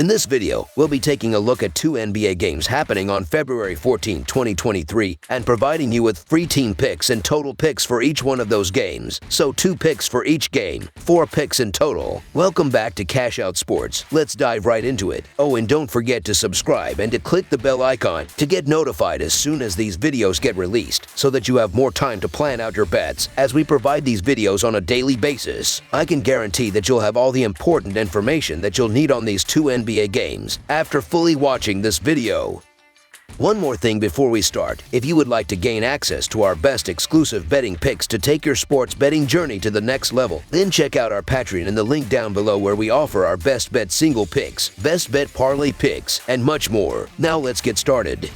In this video, we'll be taking a look at two NBA games happening on February 14, 2023, and providing you with free team picks and total picks for each one of those games. So 2 picks for each game, 4 picks in total. Welcome back to Cash Out Sports. Let's dive right into it. Oh, and don't forget to subscribe and to click the bell icon to get notified as soon as these videos get released, so that you have more time to plan out your bets as we provide these videos on a daily basis. I can guarantee that you'll have all the important information that you'll need on these two NBA games after fully watching this video. One more thing before we start. If you would like to gain access to our best exclusive betting picks to take your sports betting journey to the next level, then check out our Patreon in the link down below, where we offer our best bet single picks, best bet parlay picks, and much more. Now let's get started.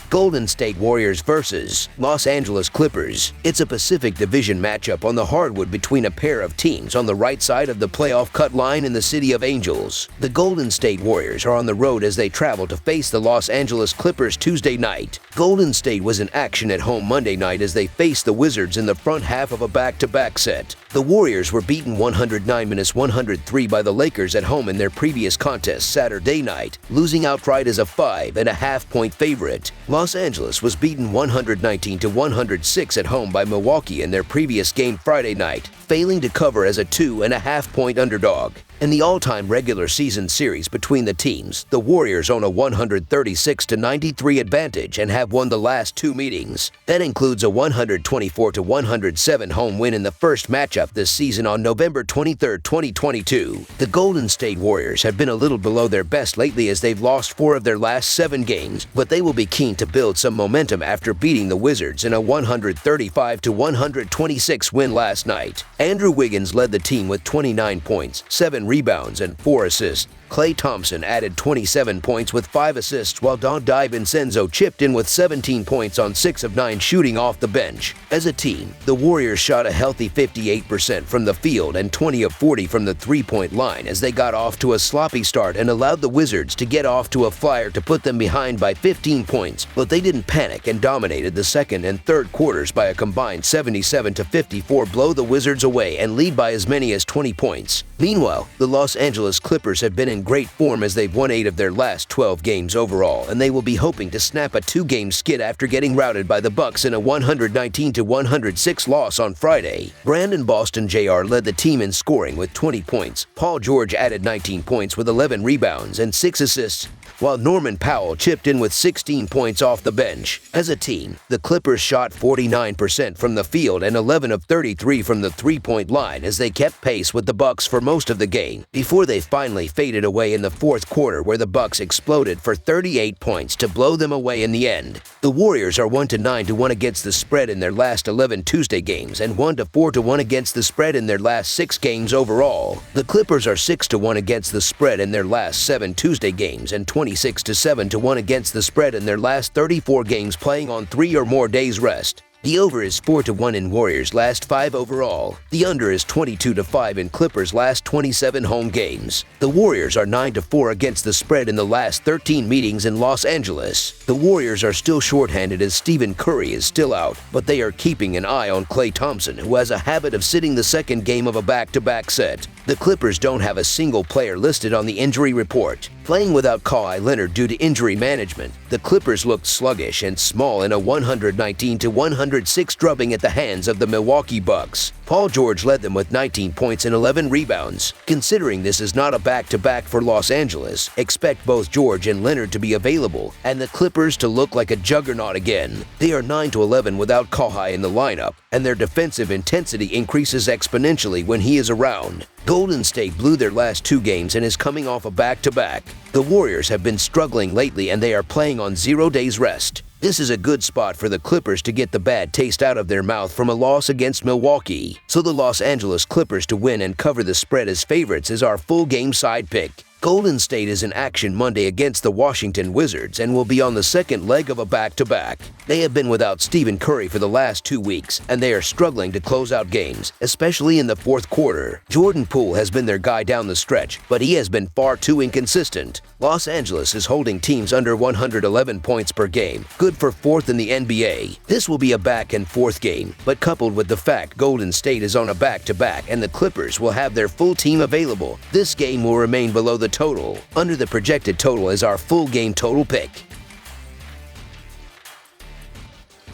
Golden State Warriors versus Los Angeles Clippers. It's a Pacific Division matchup on the hardwood between a pair of teams on the right side of the playoff cut line in the City of Angels. The Golden State Warriors are on the road as they travel to face the Los Angeles Clippers Tuesday night. Golden State was in action at home Monday night as they faced the Wizards in the front half of a back-to-back set. The Warriors were beaten 109-103 by the Lakers at home in their previous contest Saturday night, losing outright as a 5.5-point favorite. Los Angeles was beaten 119-106 at home by Milwaukee in their previous game Friday night, failing to cover as a 2.5-point underdog. In the all-time regular season series between the teams, the Warriors own a 136-93 advantage and have won the last 2 meetings. That includes a 124-107 home win in the first matchup this season on November 23, 2022. The Golden State Warriors have been a little below their best lately as they've lost 4 of their last 7 games, but they will be keen to build some momentum after beating the Wizards in a 135-126 win last night. Andrew Wiggins led the team with 29 points, 7 rebounds, and 4 assists. Klay Thompson added 27 points with 5 assists, while Donte Vincenzo chipped in with 17 points on 6 of 9 shooting off the bench. As a team, the Warriors shot a healthy 58% from the field and 20 of 40 from the three-point line as they got off to a sloppy start and allowed the Wizards to get off to a flyer to put them behind by 15 points, but they didn't panic and dominated the second and third quarters by a combined 77-54, blow the Wizards away and lead by as many as 20 points. Meanwhile, the Los Angeles Clippers have been in great form as they've won 8 of their last 12 games overall, and they will be hoping to snap a 2-game skid after getting routed by the Bucks in a 119-106 loss on Friday. Brandon Boston Jr. led the team in scoring with 20 points. Paul George added 19 points with 11 rebounds and 6 assists, while Norman Powell chipped in with 16 points off the bench. As a team, the Clippers shot 49% from the field and 11 of 33 from the three-point line as they kept pace with the Bucks for most of the game, before they finally faded away in the fourth quarter, where the Bucks exploded for 38 points to blow them away in the end. The Warriors are 1-9-1 against the spread in their last 11 Tuesday games and 1-4-1 against the spread in their last 6 games overall. The Clippers are 6-1 against the spread in their last 7 Tuesday games and 26-7-1 against the spread in their last 34 games playing on 3 or more days rest. The over is 4-1 in Warriors' last 5 overall. The under is 22-5 in Clippers' last 27 home games. The Warriors are 9-4 against the spread in the last 13 meetings in Los Angeles. The Warriors are still shorthanded as Stephen Curry is still out, but they are keeping an eye on Klay Thompson, who has a habit of sitting the second game of a back-to-back set. The Clippers don't have a single player listed on the injury report. Playing without Kawhi Leonard due to injury management, the Clippers looked sluggish and small in a 119-106 drubbing at the hands of the Milwaukee Bucks. Paul George led them with 19 points and 11 rebounds. Considering this is not a back-to-back for Los Angeles, expect both George and Leonard to be available and the Clippers to look like a juggernaut again. They are 9-11 without Kawhi in the lineup, and their defensive intensity increases exponentially when he is around. Golden State blew their last 2 games and is coming off a back-to-back. The Warriors have been struggling lately and they are playing on 0 days rest. This is a good spot for the Clippers to get the bad taste out of their mouth from a loss against Milwaukee. So the Los Angeles Clippers to win and cover the spread as favorites is our full game side pick. Golden State is in action Monday against the Washington Wizards and will be on the second leg of a back-to-back. They have been without Stephen Curry for the last 2 weeks, and they are struggling to close out games, especially in the fourth quarter. Jordan Poole has been their guy down the stretch, but he has been far too inconsistent. Los Angeles is holding teams under 111 points per game, good for 4th in the NBA. This will be a back-and-forth game, but coupled with the fact Golden State is on a back-to-back and the Clippers will have their full team available, this game will remain below the total. Under the projected total is our full game total pick.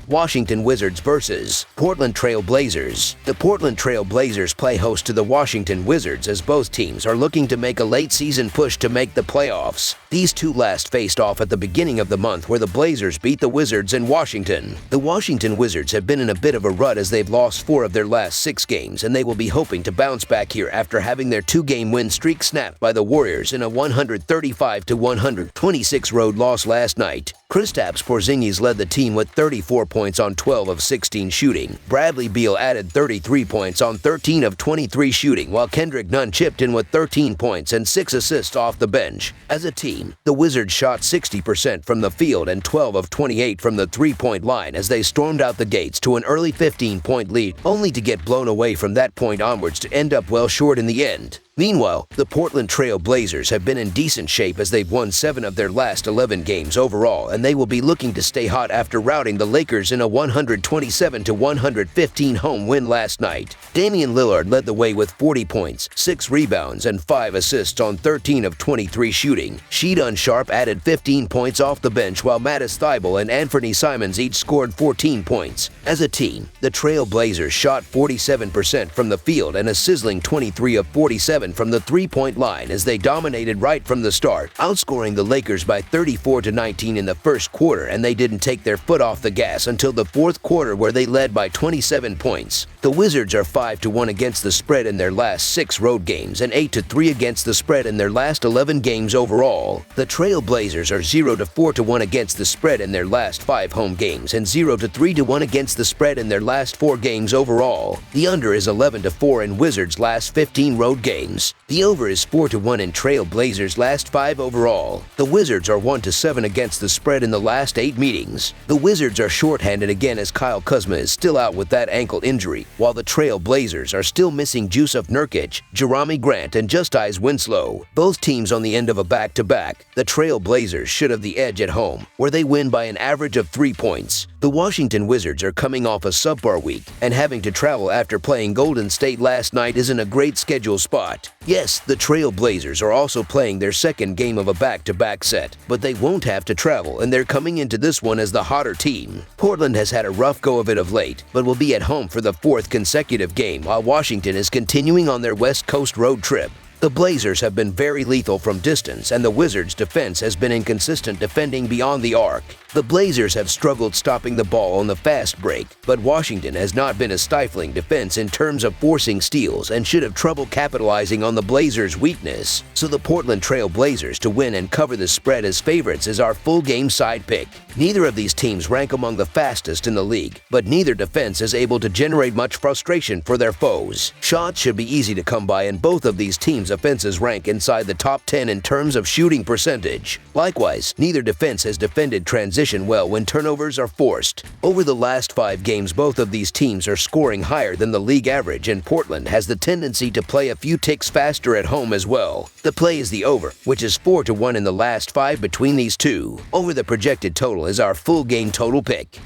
Washington Wizards versus Portland Trail Blazers. The Portland Trail Blazers play host to the Washington Wizards as both teams are looking to make a late-season push to make the playoffs. These two last faced off at the beginning of the month where the Blazers beat the Wizards in Washington. The Washington Wizards have been in a bit of a rut as they've lost 4 of their last 6 games, and they will be hoping to bounce back here after having their 2-game win streak snapped by the Warriors in a 135-126 road loss last night. Kristaps Porzingis led the team with 34 points on 12 of 16 shooting. Bradley Beal added 33 points on 13 of 23 shooting, while Kendrick Nunn chipped in with 13 points and 6 assists off the bench. As a team, the Wizards shot 60% from the field and 12 of 28 from the three-point line as they stormed out the gates to an early 15-point lead, only to get blown away from that point onwards to end up well short in the end. Meanwhile, the Portland Trail Blazers have been in decent shape as they've won 7 of their last 11 games overall, and they will be looking to stay hot after routing the Lakers in a 127-115 home win last night. Damian Lillard led the way with 40 points, 6 rebounds, and 5 assists on 13 of 23 shooting. Sheedon Sharp added 15 points off the bench, while Mattis Thybulle and Anthony Simons each scored 14 points. As a team, the Trail Blazers shot 47% from the field and a sizzling 23 of 47 from the three-point line as they dominated right from the start, outscoring the Lakers by 34-19 in the first quarter, and they didn't take their foot off the gas until the fourth quarter where they led by 27 points. The Wizards are 5-1 against the spread in their last 6 road games and 8-3 against the spread in their last 11 games overall. The Trail Blazers are 0-4-1 against the spread in their last 5 home games and 0-3-1 against the spread in their last 4 games overall. The under is 11-4 in Wizards' last 15 road games. The over is 4-1 in Trail Blazers' last 5 overall. The Wizards are 1-7 against the spread in the last 8 meetings. The Wizards are shorthanded again as Kyle Kuzma is still out with that ankle injury, while the Trail Blazers are still missing Jusuf Nurkic, Jerami Grant, and Justice Winslow. Both teams on the end of a back-to-back. The Trail Blazers should have the edge at home, where they win by an average of 3 points. The Washington Wizards are coming off a subpar week, and having to travel after playing Golden State last night isn't a great schedule spot. Yes, the Trail Blazers are also playing their second game of a back-to-back set, but they won't have to travel, and they're coming into this one as the hotter team. Portland has had a rough go of it of late, but will be at home for the 4th consecutive game, while Washington is continuing on their West Coast road trip. The Blazers have been very lethal from distance, and the Wizards' defense has been inconsistent defending beyond the arc. The Blazers have struggled stopping the ball on the fast break, but Washington has not been a stifling defense in terms of forcing steals and should have trouble capitalizing on the Blazers' weakness. So the Portland Trail Blazers to win and cover the spread as favorites is our full game side pick. Neither of these teams rank among the fastest in the league, but neither defense is able to generate much frustration for their foes. Shots should be easy to come by, and both of these teams' offenses rank inside the top 10 in terms of shooting percentage. Likewise, neither defense has defended transition well when turnovers are forced. Over the last 5 games, both of these teams are scoring higher than the league average, and Portland has the tendency to play a few ticks faster at home as well. The play is the over, which is 4-1 in the last 5 between these two. Over the projected total is our full game total pick.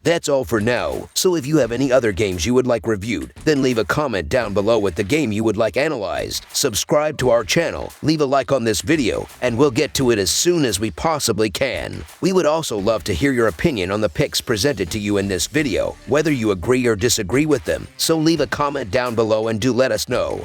That's all for now, so if you have any other games you would like reviewed, then leave a comment down below with the game you would like analyzed. Subscribe to our channel, leave a like on this video, and we'll get to it as soon as we possibly can. We would also love to hear your opinion on the picks presented to you in this video, whether you agree or disagree with them, so leave a comment down below and do let us know.